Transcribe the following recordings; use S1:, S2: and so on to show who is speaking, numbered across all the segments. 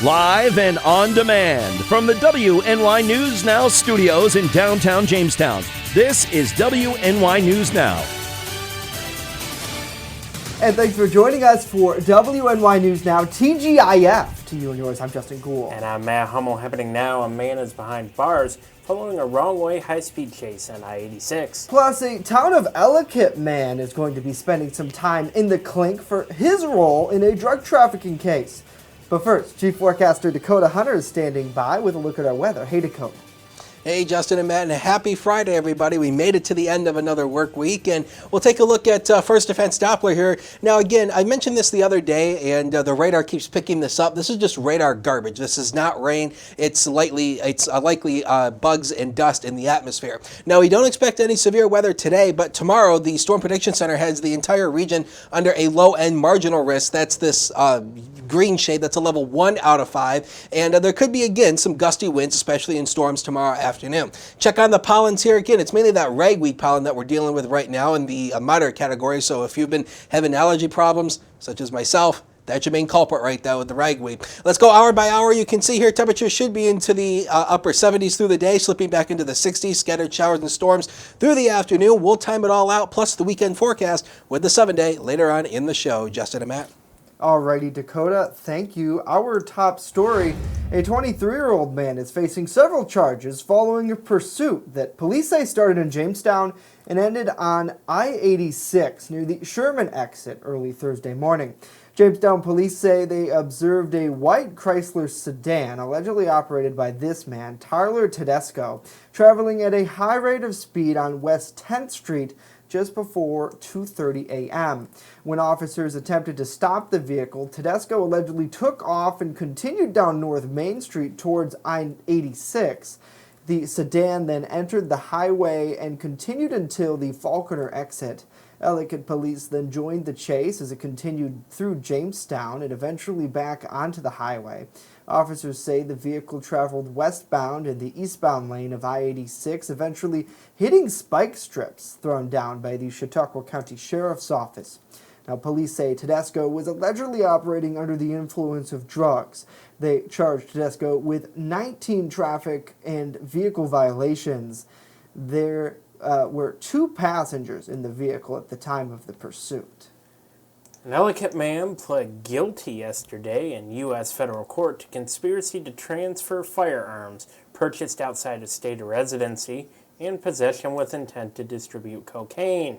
S1: Live and on demand from the WNY News Now studios in downtown Jamestown. This is WNY News Now.
S2: And thanks for joining us for WNY News Now, TGIF. To you and yours, I'm Justin Gould.
S3: And I'm Matt Hummel. Happening now, a man is behind bars following a wrong-way high-speed chase on I-86.
S2: Plus, a town of Ellicott man is going to be spending some time in the clink for his role in a drug trafficking case. But first, Chief Forecaster Dakota Hunter is standing by with a look at our weather. Hey, Dakota.
S4: Hey, Justin and Matt, and a happy Friday, everybody. We made it to the end of another work week, and we'll take a look at First Defense Doppler here. Now, again, I mentioned this the other day, and the radar keeps picking this up. This is just radar garbage. This is not rain. It's likely bugs and dust in the atmosphere. Now, we don't expect any severe weather today, but tomorrow, the Storm Prediction Center has the entire region under a low-end marginal risk. That's this green shade. That's a level 1 out of 5, and there could be, again, some gusty winds, especially in storms tomorrow afternoon. Check on the pollens here. Again, it's mainly that ragweed pollen that we're dealing with right now in the moderate category. So if you've been having allergy problems, such as myself, that's your main culprit right there with the ragweed. Let's go hour by hour. You can see here temperatures should be into the upper 70s through the day, slipping back into the 60s, scattered showers and storms through the afternoon. We'll time it all out, plus the weekend forecast with the 7-day later on in the show. Justin and Matt.
S2: Alrighty, Dakota, thank you. Our top story, a 23-year-old man is facing several charges following a pursuit that police say started in Jamestown and ended on I-86 near the Sherman exit early Thursday morning. Jamestown police say they observed a white Chrysler sedan, allegedly operated by this man, Tyler Tedesco, traveling at a high rate of speed on West 10th Street just before 2:30 a.m. When officers attempted to stop the vehicle, Tedesco allegedly took off and continued down North Main Street towards I-86. The sedan then entered the highway and continued until the Falconer exit. Ellicott police then joined the chase as it continued through Jamestown and eventually back onto the highway. Officers say the vehicle traveled westbound in the eastbound lane of I-86, eventually hitting spike strips thrown down by the Chautauqua County Sheriff's Office. Now, police say Tedesco was allegedly operating under the influence of drugs. They charged Tedesco with 19 traffic and vehicle violations. There were 2 passengers in the vehicle at the time of the pursuit.
S3: An Ellicott man pled guilty yesterday in U.S. federal court to conspiracy to transfer firearms purchased outside a state of residency and possession with intent to distribute cocaine.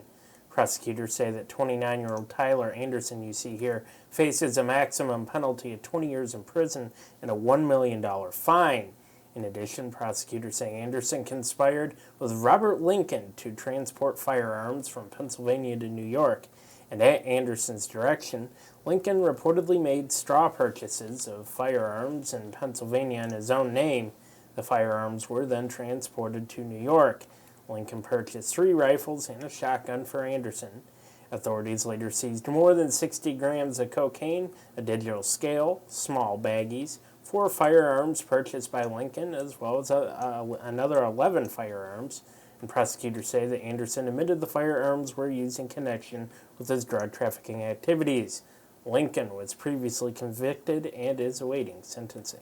S3: Prosecutors say that 29-year-old Tyler Anderson, you see here, faces a maximum penalty of 20 years in prison and a $1 million fine. In addition, prosecutors say Anderson conspired with Robert Lincoln to transport firearms from Pennsylvania to New York. And at Anderson's direction, Lincoln reportedly made straw purchases of firearms in Pennsylvania in his own name. The firearms were then transported to New York. Lincoln purchased 3 rifles and a shotgun for Anderson. Authorities later seized more than 60 grams of cocaine, a digital scale, small baggies, 4 firearms purchased by Lincoln, as well as another 11 firearms. And prosecutors say that Anderson admitted the firearms were used in connection with his drug trafficking activities. Lincoln was previously convicted and is awaiting sentencing.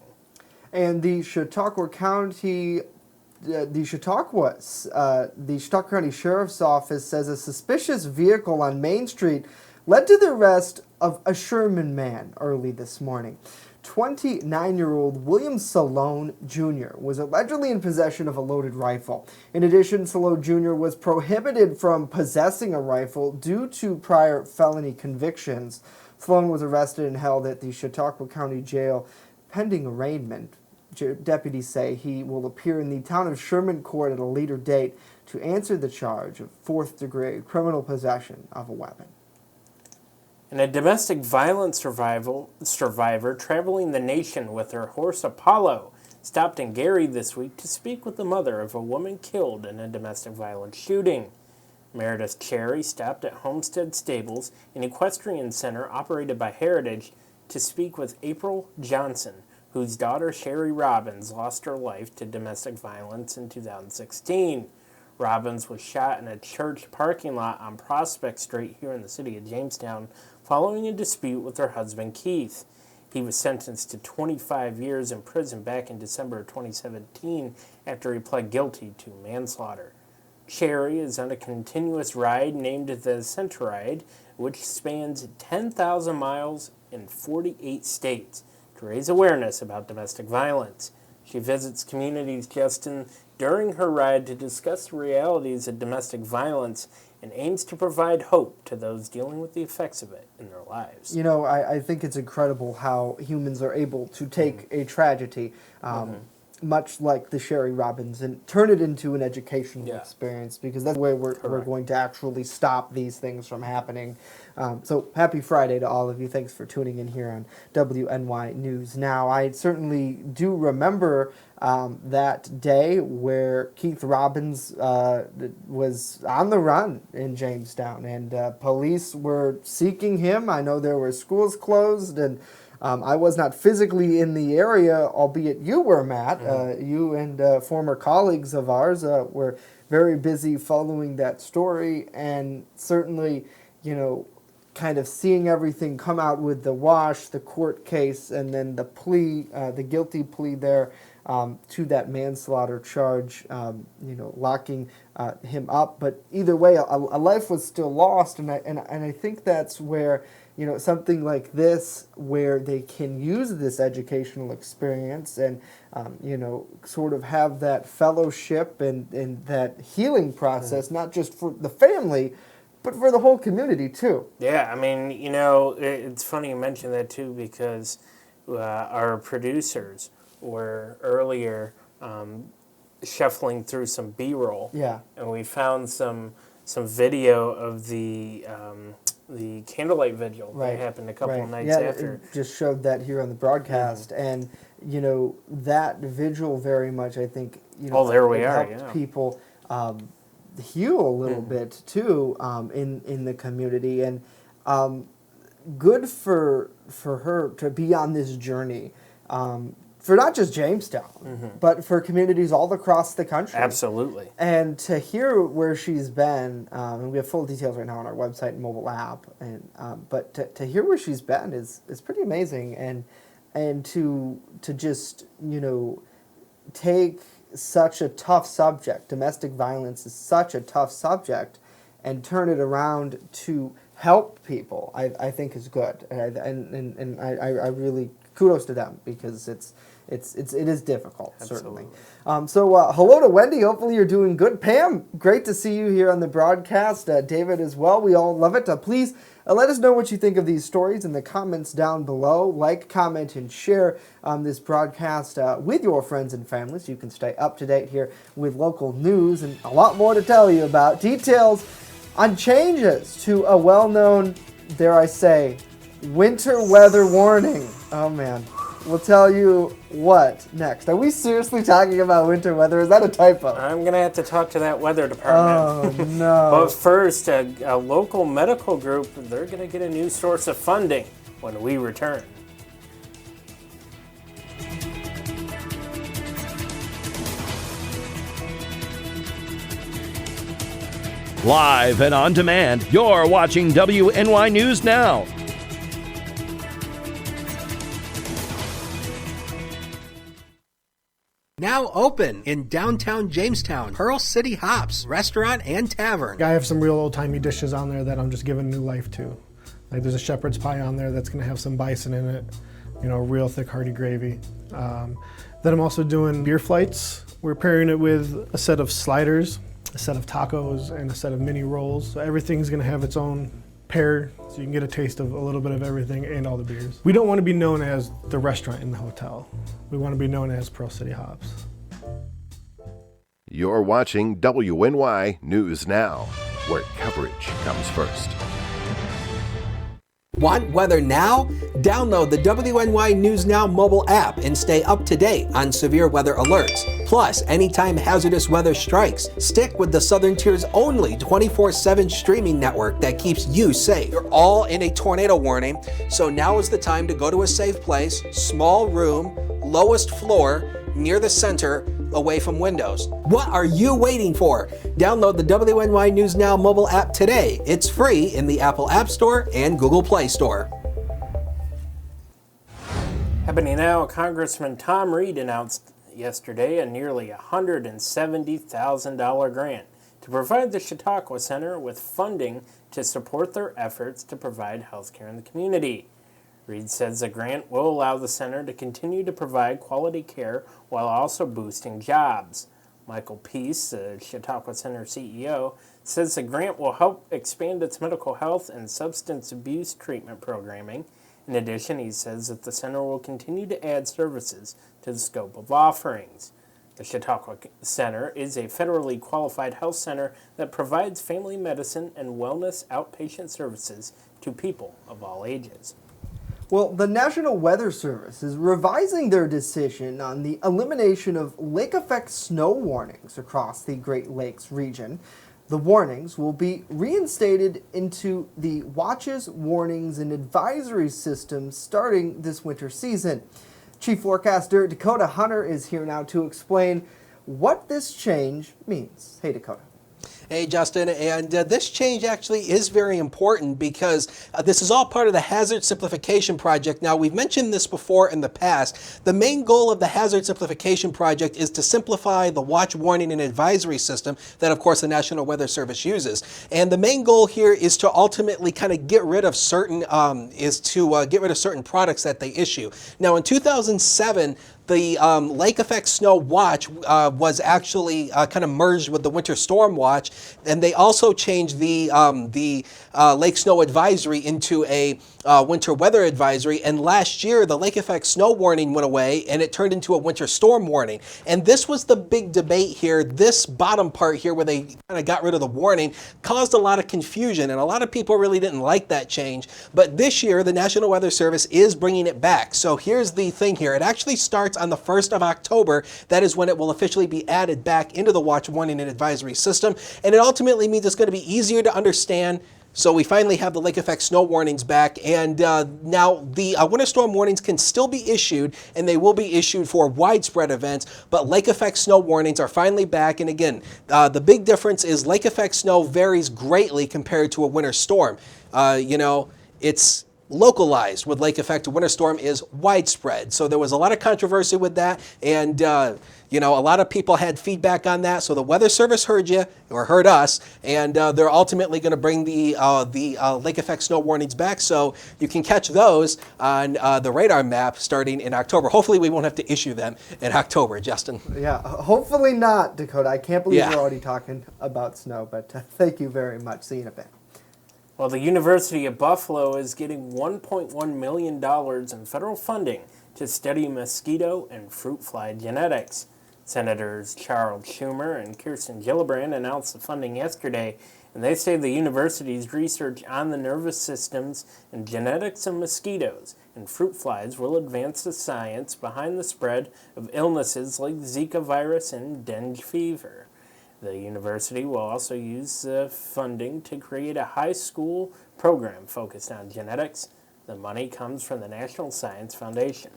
S2: And the Chautauqua County Sheriff's Office says a suspicious vehicle on Main Street led to the arrest of a Sherman man early this morning. 29-year-old William Salone Jr. was allegedly in possession of a loaded rifle. In addition, Salone Jr. was prohibited from possessing a rifle due to prior felony convictions. Salone was arrested and held at the Chautauqua County Jail pending arraignment. Deputies say he will appear in the town of Sherman court at a later date to answer the charge of 4th-degree criminal possession of a weapon.
S3: And a domestic violence survivor traveling the nation with her horse Apollo stopped in Gary this week to speak with the mother of a woman killed in a domestic violence shooting. Meredith Cherry stopped at Homestead Stables, an equestrian center operated by Heritage, to speak with April Johnson, whose daughter Sherry Robbins lost her life to domestic violence in 2016. Robbins was shot in a church parking lot on Prospect Street here in the city of Jamestown following a dispute with her husband Keith. He was sentenced to 25 years in prison back in December of 2017 after he pled guilty to manslaughter. Sherry is on a continuous ride named the Center Ride, which spans 10,000 miles in 48 states to raise awareness about domestic violence. She visits communities, Justin, during her ride to discuss the realities of domestic violence and aims to provide hope to those dealing with the effects of it in their lives.
S2: You know, I think it's incredible how humans are able to take a tragedy, much like the Sherry Robbins, and turn it into an educational experience, because that's the way we're going to actually stop these things from happening. So happy Friday to all of you. Thanks for tuning in here on WNY News Now. I certainly do remember that day where Keith Robbins was on the run in Jamestown, and police were seeking him. I know there were schools closed, and I was not physically in the area, albeit you were, Matt. You and former colleagues of ours were very busy following that story, and certainly, you know, kind of seeing everything come out with the wash, the court case, and then the plea, the guilty plea there to that manslaughter charge, you know, locking him up. But either way, a life was still lost, and I think that's where, you know, something like this, where they can use this educational experience and, you know, sort of have that fellowship and that healing process, not just for the family, but for the whole community too.
S3: Yeah, I mean, you know, it's funny you mention that too, because our producers were earlier shuffling through some B-roll.
S2: Yeah.
S3: And we found some video of the candlelight vigil that happened a couple of nights after.
S2: It just showed that here on the broadcast, and you know, that vigil very much, I think, you know, helped people heal a little bit too in the community, and good for her to be on this journey. For not just Jamestown, but for communities all across the country.
S3: Absolutely.
S2: And to hear where she's been, and we have full details right now on our website and mobile app, and but to hear where she's been is pretty amazing, and to just, you know, take such a tough subject, domestic violence is such a tough subject, and turn it around to help people, I think is good, and I really kudos to them, because it is difficult.
S3: Absolutely.
S2: Certainly. So hello to Wendy. Hopefully you're doing good. Pam, great to see you here on the broadcast. David as well. We all love it. Please let us know what you think of these stories in the comments down below. Like, comment, and share this broadcast with your friends and family, so you can stay up to date here with local news and a lot more to tell you about. Details on changes to a well-known, dare I say, winter weather warning. Oh man. We'll tell you what next. Are we seriously talking about winter weather? Is that a typo?
S3: I'm going to have to talk to that weather department.
S2: Oh, no.
S3: But first, a local medical group, they're going to get a new source of funding when we return.
S1: Live and on demand, you're watching WNY News Now.
S4: Now open in downtown Jamestown, Pearl City Hops Restaurant and Tavern.
S5: I have some real old-timey dishes on there that I'm just giving new life to. Like there's a shepherd's pie on there that's going to have some bison in it, you know, real thick hearty gravy. Then I'm also doing beer flights. We're pairing it with a set of sliders, a set of tacos, and a set of mini rolls. So everything's going to have its own pair, so you can get a taste of a little bit of everything and all the beers. We don't want to be known as the restaurant in the hotel. We want to be known as Pearl City Hops.
S6: You're watching WNY News Now, where coverage comes first.
S4: Want weather now? Download the WNY News Now mobile app and stay up to date on severe weather alerts. Plus, anytime hazardous weather strikes, stick with the Southern Tier's only 24/7 streaming network that keeps you safe. You're all in a tornado warning, so now is the time to go to a safe place, small room, lowest floor, near the center, away from windows. What are you waiting for? Download the WNY News Now mobile app today. It's free in the Apple App Store and Google Play Store.
S3: Happening now, Congressman Tom Reed announced yesterday a nearly $170,000 grant to provide the Chautauqua Center with funding to support their efforts to provide health care in the community. Reed says the grant will allow the center to continue to provide quality care while also boosting jobs. Michael Peace, the Chautauqua Center CEO, says the grant will help expand its mental health and substance abuse treatment programming. In addition, he says that the center will continue to add services to the scope of offerings. The Chautauqua Center is a federally qualified health center that provides family medicine and wellness outpatient services to people of all ages.
S2: Well, the National Weather Service is revising their decision on the elimination of lake effect snow warnings across the Great Lakes region. The warnings will be reinstated into the watches, warnings, and advisory systems starting this winter season. Chief Forecaster Dakota Hunter is here now to explain what this change means. Hey, Dakota.
S4: Hey, Justin, and this change actually is very important because this is all part of the Hazard Simplification Project. Now, we've mentioned this before in the past. The main goal of the Hazard Simplification Project is to simplify the watch, warning, and advisory system that, of course, the National Weather Service uses. And the main goal here is to ultimately kind of get rid of certain products that they issue. Now, in 2007, the lake effect snow watch was actually kind of merged with the winter storm watch, and they also changed the lake snow advisory into a winter weather advisory. And last year, the lake effect snow warning went away, and it turned into a winter storm warning. And this was the big debate here. This bottom part here, where they kind of got rid of the warning, caused a lot of confusion, and a lot of people really didn't like that change. But this year, the National Weather Service is bringing it back. So here's the thing here. It actually starts on the 1st of October. That is when it will officially be added back into the watch, warning, and advisory system. And it ultimately means it's going to be easier to understand. So we finally have the lake effect snow warnings back, and now the winter storm warnings can still be issued, and they will be issued for widespread events, but lake effect snow warnings are finally back. And again, the big difference is lake effect snow varies greatly compared to a winter storm. It's localized. With lake effect, a winter storm is widespread. So there was a lot of controversy with that, and a lot of people had feedback on that. So the Weather Service heard you, or heard us, and they're ultimately going to bring the lake effect snow warnings back, so you can catch those on the radar map starting in October. Hopefully we won't have to issue them in October, Justin.
S2: Yeah, hopefully not, Dakota. I can't believe we're already talking about snow, but thank you very much. See you in a bit.
S3: Well, the University of Buffalo is getting $1.1 million in federal funding to study mosquito and fruit fly genetics. Senators Charles Schumer and Kirsten Gillibrand announced the funding yesterday, and they say the university's research on the nervous systems and genetics of mosquitoes and fruit flies will advance the science behind the spread of illnesses like Zika virus and dengue fever. The university will also use the funding to create a high school program focused on genetics. The money comes from the National Science Foundation.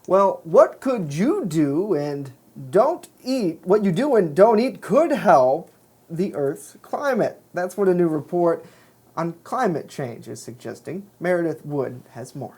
S2: Well, what could you do and don't eat? What you do and don't eat could help the Earth's climate. That's what a new report on climate change is suggesting. Meredith Wood has more.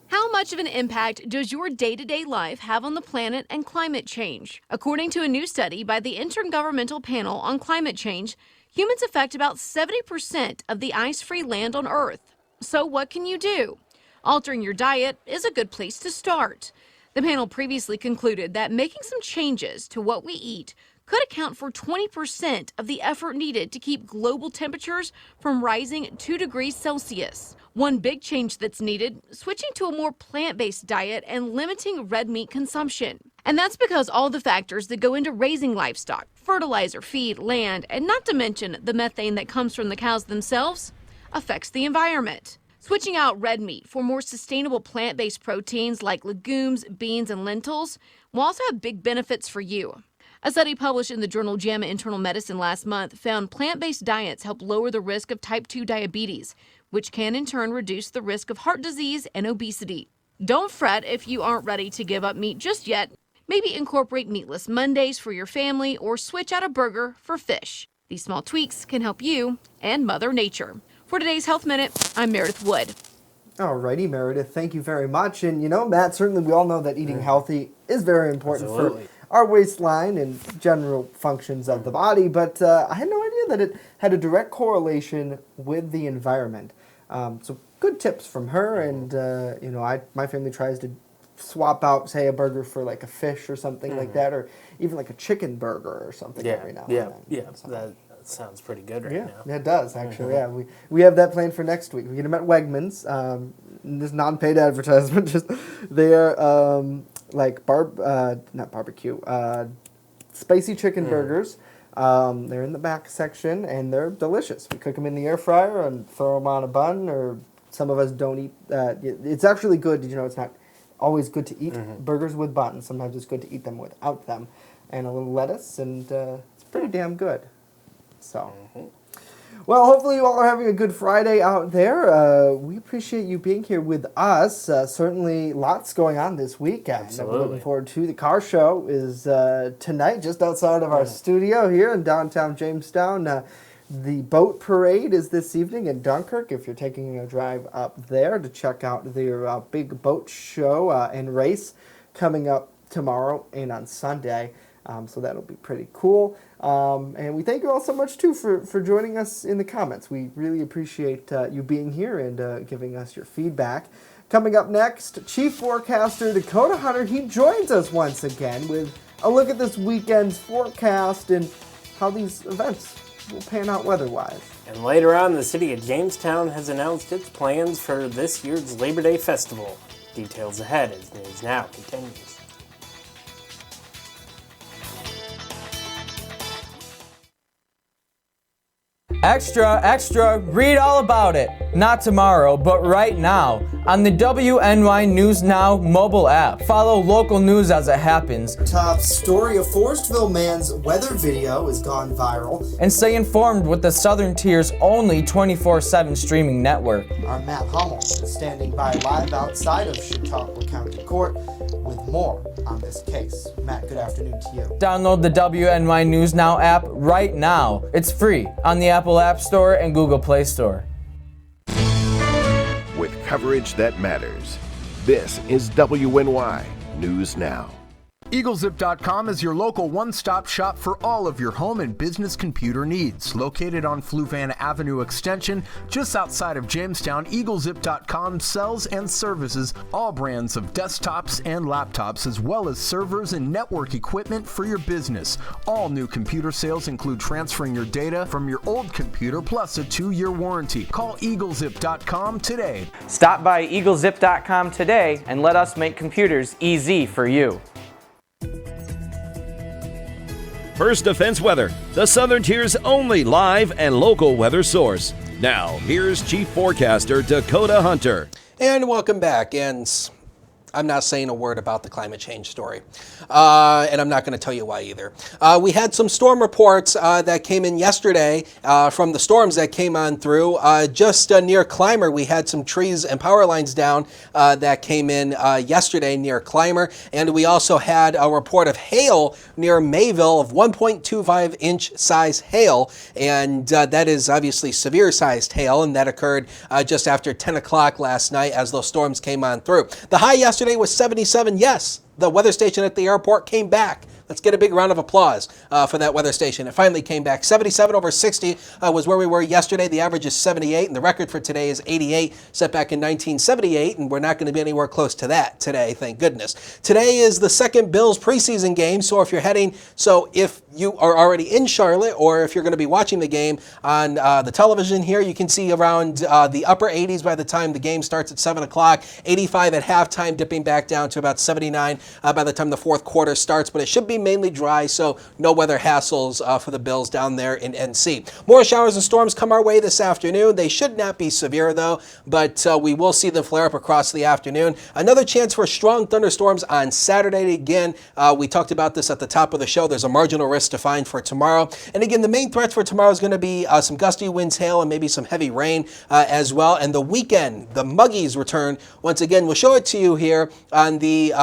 S7: How much of an impact does your day-to-day life have on the planet and climate change? According to a new study by the Intergovernmental Panel on Climate Change, humans affect about 70% of the ice-free land on Earth. So what can you do? Altering your diet is a good place to start. The panel previously concluded that making some changes to what we eat could account for 20% of the effort needed to keep global temperatures from rising 2 degrees Celsius. One big change that's needed, switching to a more plant-based diet and limiting red meat consumption. And that's because all the factors that go into raising livestock, fertilizer, feed, land, and not to mention the methane that comes from the cows themselves, affects the environment. Switching out red meat for more sustainable plant-based proteins like legumes, beans, and lentils will also have big benefits for you. A study published in the journal JAMA Internal Medicine last month found plant-based diets help lower the risk of type 2 diabetes, which can in turn reduce the risk of heart disease and obesity. Don't fret if you aren't ready to give up meat just yet. Maybe incorporate meatless Mondays for your family or switch out a burger for fish. These small tweaks can help you and Mother Nature. For today's Health Minute, I'm Meredith Wood.
S2: Alrighty, Meredith, thank you very much. And Matt, certainly we all know that eating healthy is very important
S3: Absolutely.
S2: for our waistline and general functions of the body, but I had no idea that it had a direct correlation with the environment. So good tips from her, and my family tries to swap out, say, a burger for like a fish or something like that, or even like a chicken burger or something every now and then.
S3: Yeah, that sounds pretty good right now.
S2: Yeah, it does, actually. Yeah, we have that planned for next week. We get them at Wegmans. This non-paid advertisement. Just they are like not barbecue, spicy chicken burgers. They're in the back section and they're delicious. We cook them in the air fryer and throw them on a bun. Or some of us don't eat. It's actually good. Did you know it's not always good to eat burgers with buns? Sometimes it's good to eat them without them, and a little lettuce, and it's pretty damn good. So, well, hopefully you all are having a good Friday out there. We appreciate you being here with us. Certainly lots going on this weekend.
S3: Absolutely.
S2: We're looking forward to. The car show is tonight just outside of our studio here in downtown Jamestown. The boat parade is this evening in Dunkirk if you're taking a drive up there to check out their big boat show and race coming up tomorrow and on Sunday. So that'll be pretty cool. And we thank you all so much, too, for joining us in the comments. We really appreciate you being here and giving us your feedback. Coming up next, Chief Forecaster Dakota Hunter. He joins us once again with a look at this weekend's forecast and how these events will pan out weather-wise.
S3: And later on, the city of Jamestown has announced its plans for this year's Labor Day Festival. Details ahead as News Now continues.
S8: Extra, extra, read all about it. Not tomorrow, but right now on the WNY News Now mobile app. Follow local news as it happens.
S2: Top story, a Forestville man's weather video has gone viral.
S8: And stay informed with the Southern Tier's only 24/7 streaming network.
S2: Our Matt Hummel is standing by live outside of Chautauqua County Court with more on this case. Matt, good afternoon to you.
S8: Download the WNY News Now app right now. It's free on the Apple App Store and Google Play Store.
S6: With coverage that matters, this is WNY News Now.
S9: EagleZip.com is your local one-stop shop for all of your home and business computer needs. Located on Fluvan Avenue Extension, just outside of Jamestown, EagleZip.com sells and services all brands of desktops and laptops, as well as servers and network equipment for your business. All new computer sales include transferring your data from your old computer, plus a 2-year warranty. Call EagleZip.com today.
S8: Stop by EagleZip.com today and let us make computers easy for you.
S1: First Defense Weather, the Southern Tier's only live and local weather source. Now, here's Chief Forecaster Dakota Hunter.
S4: And welcome back. And I'm not saying a word about the climate change story. And I'm not going to tell you why either. We had some storm reports that came in yesterday from the storms that came on through. Just near Clymer, we had some trees and power lines down that came in yesterday near Clymer. And we also had a report of hail near Mayville of 1.25 inch size hail. And that is obviously severe sized hail. And that occurred just after 10 o'clock last night as those storms came on through. The high yesterday was 77. Yes, the weather station at the airport came back. Let's get a big round of applause for that weather station. It finally came back. 77 over 60 was where we were yesterday. The average is 78, and the record for today is 88, set back in 1978, and we're not going to be anywhere close to that today, thank goodness. Today is the second Bills preseason game, so if you are already in Charlotte, or if you're going to be watching the game on the television here, you can see around the upper 80s by the time the game starts at 7 o'clock, 85 at halftime, dipping back down to about 79 by the time the fourth quarter starts, but it should be mainly dry, so no weather hassles for the Bills down there in NC. More showers and storms come our way this afternoon. They should not be severe, though, but we will see them flare up across the afternoon. Another chance for strong thunderstorms on Saturday. Again, we talked about this at the top of the show. There's a marginal risk defined for tomorrow. And again, the main threats for tomorrow is going to be some gusty winds, hail, and maybe some heavy rain as well. And the weekend, the Muggies return once again. We'll show it to you here on the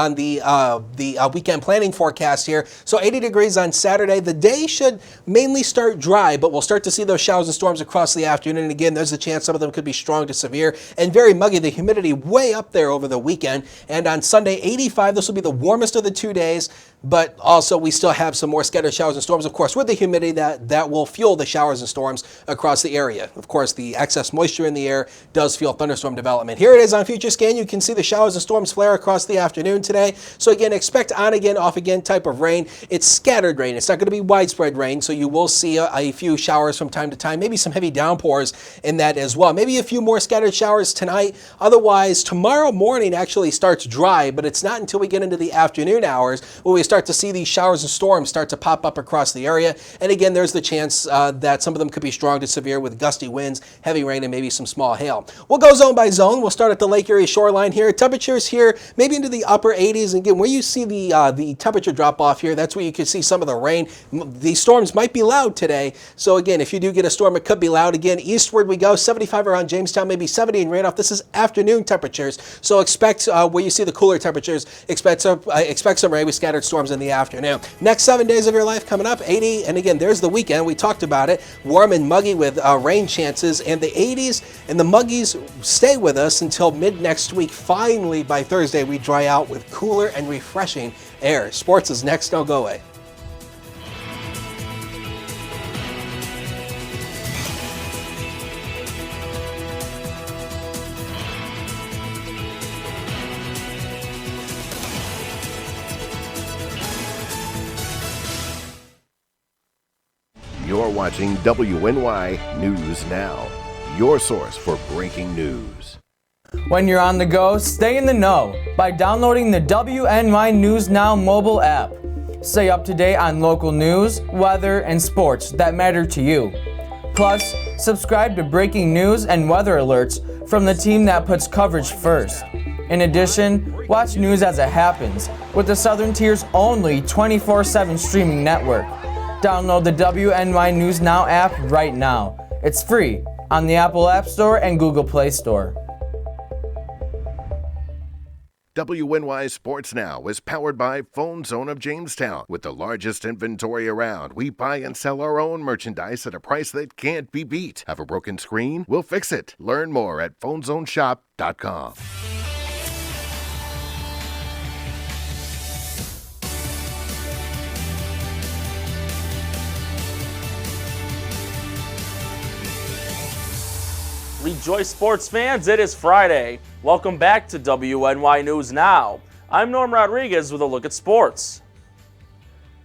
S4: on the weekend planning forecast here. So 80 degrees on Saturday. The day should mainly start dry, but we'll start to see those showers and storms across the afternoon. And again, there's a chance some of them could be strong to severe and very muggy. The humidity way up there over the weekend. And on Sunday, 85. This will be the warmest of the 2 days. But also, we still have some more scattered showers and storms, of course, with the humidity that will fuel the showers and storms across the area. Of course, the excess moisture in the air does fuel thunderstorm development. Here it is on Future Scan. You can see the showers and storms flare across the afternoon today. So again, expect on again, off again type of rain. It's scattered rain. It's not going to be widespread rain, so you will see a few showers from time to time, maybe some heavy downpours in that as well. Maybe a few more scattered showers tonight. Otherwise, tomorrow morning actually starts dry, but it's not until we get into the afternoon hours where we start to see these showers and storms start to pop up across the area. And again, there's the chance that some of them could be strong to severe with gusty winds, heavy rain, and maybe some small hail. We'll go zone by zone. We'll start at the Lake Erie shoreline here. Temperatures here maybe into the upper 80s. And again, where you see the temperature drop off here, that's where you can see some of the rain. These storms might be loud today. So again, if you do get a storm, it could be loud. Again, eastward we go, 75 around Jamestown, maybe 70 in Randolph. This is afternoon temperatures. So expect where you see the cooler temperatures, expect some rain with scattered storms in the afternoon. Next 7 days of your life coming up, 80, and again, there's the weekend. We talked about it. Warm and muggy with rain chances, and the 80s and the muggies stay with us until mid next week. Finally, by Thursday, we dry out with cooler and refreshing air. Sports is next. Don't go away.
S6: You're watching WNY News Now, your source for breaking news.
S8: When you're on the go, stay in the know by downloading the WNY News Now mobile app. Stay up to date on local news, weather, and sports that matter to you. Plus, subscribe to breaking news and weather alerts from the team that puts coverage first. In addition, watch news as it happens with the Southern Tier's only 24/7 streaming network. Download the WNY News Now app right now. It's free on the Apple App Store and Google Play Store.
S6: WNY Sports Now is powered by Phone Zone of Jamestown. With the largest inventory around, we buy and sell our own merchandise at a price that can't be beat. Have a broken screen? We'll fix it. Learn more at phonezoneshop.com.
S10: Rejoice sports fans, it is Friday. Welcome back to WNY News Now. I'm Norm Rodriguez with a look at sports.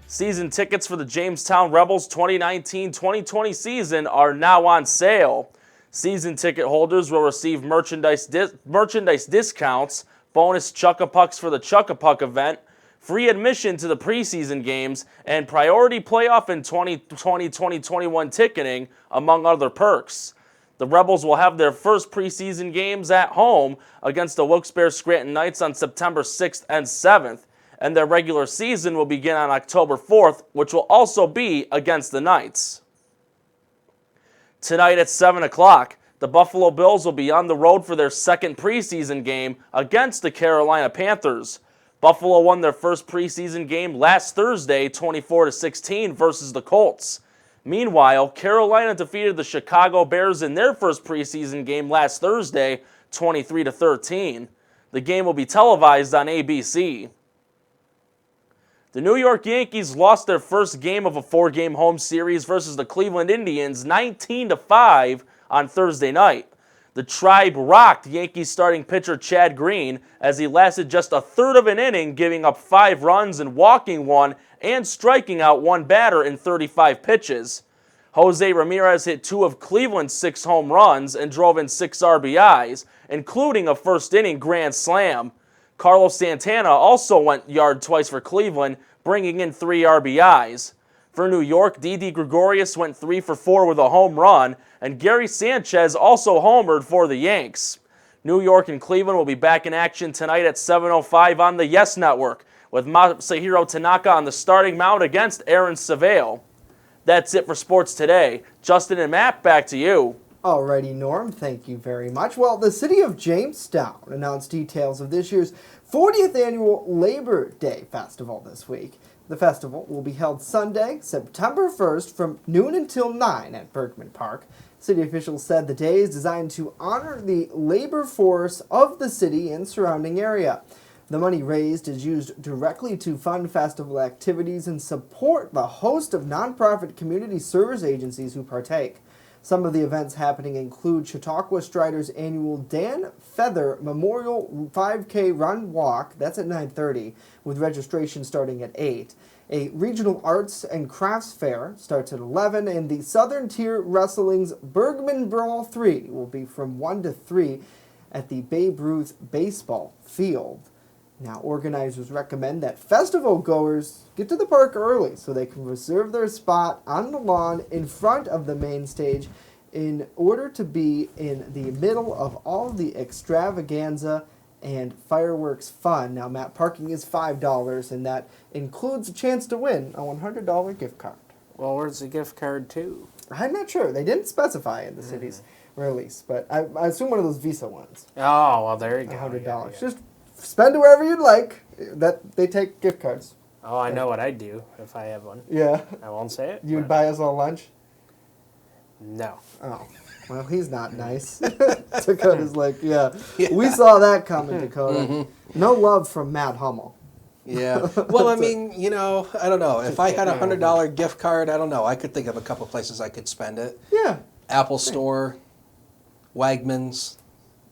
S10: Season tickets for the Jamestown Rebels 2019-2020 season are now on sale. Season ticket holders will receive merchandise discounts, bonus Chuck-a-Pucks for the Chuck-a-Puck event, free admission to the preseason games, and priority playoff and 2020-2021 ticketing, among other perks. The Rebels will have their first preseason games at home against the Wilkes-Barre Scranton Knights on September 6th and 7th, and their regular season will begin on October 4th, which will also be against the Knights. Tonight at 7 o'clock, the Buffalo Bills will be on the road for their second preseason game against the Carolina Panthers. Buffalo won their first preseason game last Thursday, 24-16 versus the Colts. Meanwhile, Carolina defeated the Chicago Bears in their first preseason game last Thursday, 23-13. The game will be televised on ABC. The New York Yankees lost their first game of a four-game home series versus the Cleveland Indians 19-5 on Thursday night. The Tribe rocked Yankees starting pitcher Chad Green as he lasted just a third of an inning, giving up 5 runs and walking one and striking out one batter in 35 pitches. Jose Ramirez hit 2 of Cleveland's 6 home runs and drove in 6 RBIs, including a first-inning grand slam. Carlos Santana also went yard twice for Cleveland, bringing in 3 RBIs. For New York, Didi Gregorius went 3 for 4 with a home run, and Gary Sanchez also homered for the Yanks. New York and Cleveland will be back in action tonight at 7:05 on the Yes Network, with Masahiro Tanaka on the starting mound against Aaron Savale. That's it for sports today. Justin and Matt, back to you.
S2: Alrighty, Norm, thank you very much. Well, the city of Jamestown announced details of this year's 40th Annual Labor Day Festival this week. The festival will be held Sunday, September 1st from noon until 9 at Bergman Park. City officials said the day is designed to honor the labor force of the city and surrounding area. The money raised is used directly to fund festival activities and support the host of nonprofit community service agencies who partake. Some of the events happening include Chautauqua Striders' annual Dan Feather Memorial 5K Run Walk, that's at 9:30, with registration starting at 8. A regional arts and crafts fair starts at 11, and the Southern Tier Wrestling's Bergman Brawl 3 will be from 1 to 3 at the Babe Ruth Baseball Field. Now, organizers recommend that festival goers get to the park early so they can reserve their spot on the lawn in front of the main stage in order to be in the middle of all the extravaganza and fireworks fun. Now, Matt, parking is $5, and that includes a chance to win a $100 gift card.
S3: Well, where's the gift card to?
S2: I'm not sure. They didn't specify in the city's release, but I assume one of those Visa ones.
S3: Oh, well, there you go.
S2: $100.
S3: Yeah.
S2: Just spend wherever you'd like. That they take gift cards.
S3: Oh, I know what I'd do if I have one.
S2: Yeah.
S3: I won't say it.
S2: You'd buy us all lunch?
S3: No.
S2: Oh. Well, he's not nice. Dakota's like, yeah. We saw that coming, Dakota.
S4: Mm-hmm.
S2: No love from Matt Hummel.
S4: Yeah. Well, I mean, I don't know. If I had a $100 gift card, I don't know. I could think of a couple places I could spend it.
S2: Yeah.
S4: Apple Store, Wegmans,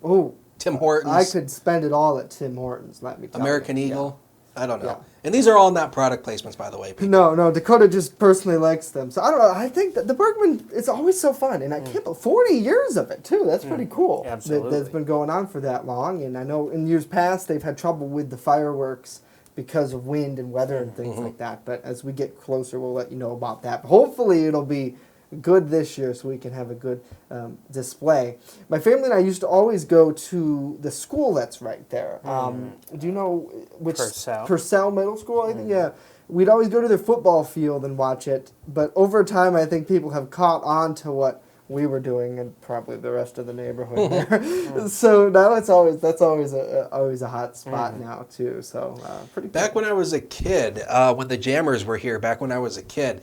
S2: Oh.
S4: Tim Hortons.
S2: I could spend it all at Tim Hortons, let me tell you.
S4: American Eagle. I don't know.
S2: Yeah.
S4: And these are all not product placements, by the way. People.
S2: No, Dakota just personally likes them. So I don't know. I think that the Bergman is always so fun, and I can't believe 40 years of it too. That's pretty cool.
S3: Absolutely.
S2: That's been going on for that long, and I know in years past they've had trouble with the fireworks because of wind and weather and things like that. But as we get closer, we'll let you know about that. But hopefully, it'll be good this year so we can have a good display. My family and I used to always go to the school that's right there. Do you know which? Purcell Middle School, I think. Yeah. We'd always go to their football field and watch it, but over time I think people have caught on to what we were doing and probably the rest of the neighborhood there. So now that's always a hot spot now too. So pretty cool.
S4: Back when I was a kid, when the Jammers were here, back when I was a kid,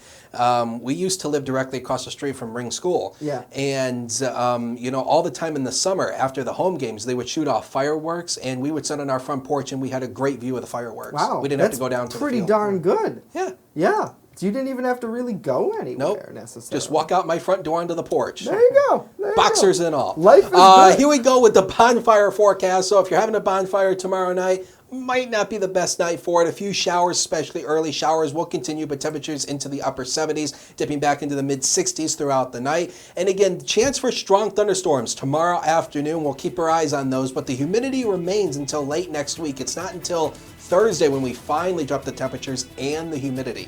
S4: we used to live directly across the street from Ring School.
S2: Yeah.
S4: And all the time in the summer after the home games, they would shoot off fireworks, and we would sit on our front porch and we had a great view of the fireworks.
S2: Wow.
S4: We didn't have to go down to the field.
S2: Pretty darn good.
S4: Yeah.
S2: Yeah. So you didn't even have to really go anywhere necessarily.
S4: Just walk out my front door onto the porch.
S2: There you go.
S4: Boxers and all.
S2: Life is good.
S4: Here we go with the bonfire forecast. So if you're having a bonfire tomorrow night, might not be the best night for it. A few showers, especially early showers, will continue, but temperatures into the upper 70s, dipping back into the mid-60s throughout the night. And again, chance for strong thunderstorms tomorrow afternoon. We'll keep our eyes on those, but the humidity remains until late next week. It's not until Thursday when we finally drop the temperatures and the humidity.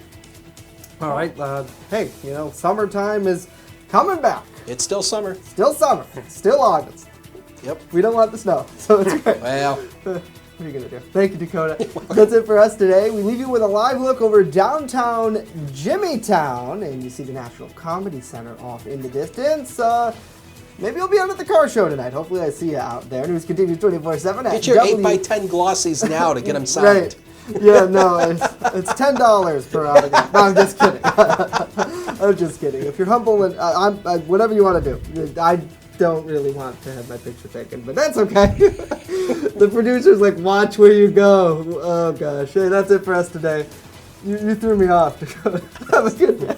S2: All right. Hey, summertime is coming back.
S4: It's still summer.
S2: Still summer. Still August.
S4: Yep.
S2: We don't want the snow, so it's great.
S4: Well.
S2: What are you going to do? Thank you, Dakota. That's it for us today. We leave you with a live look over downtown Jamestown, and you see the National Comedy Center off in the distance. Maybe you'll be out at the car show tonight. Hopefully I see you out there. News continues 24/7 at
S4: Get your 8x10 glossies now to get them signed.
S2: Right. Yeah, no, it's $10 per autograph. No, I'm just kidding. I'm just kidding. If you're humble and whatever you want to do, I don't really want to have my picture taken, but that's okay. The producer's like, watch where you go. Oh gosh, hey, that's it for us today. You threw me off. Have a good day.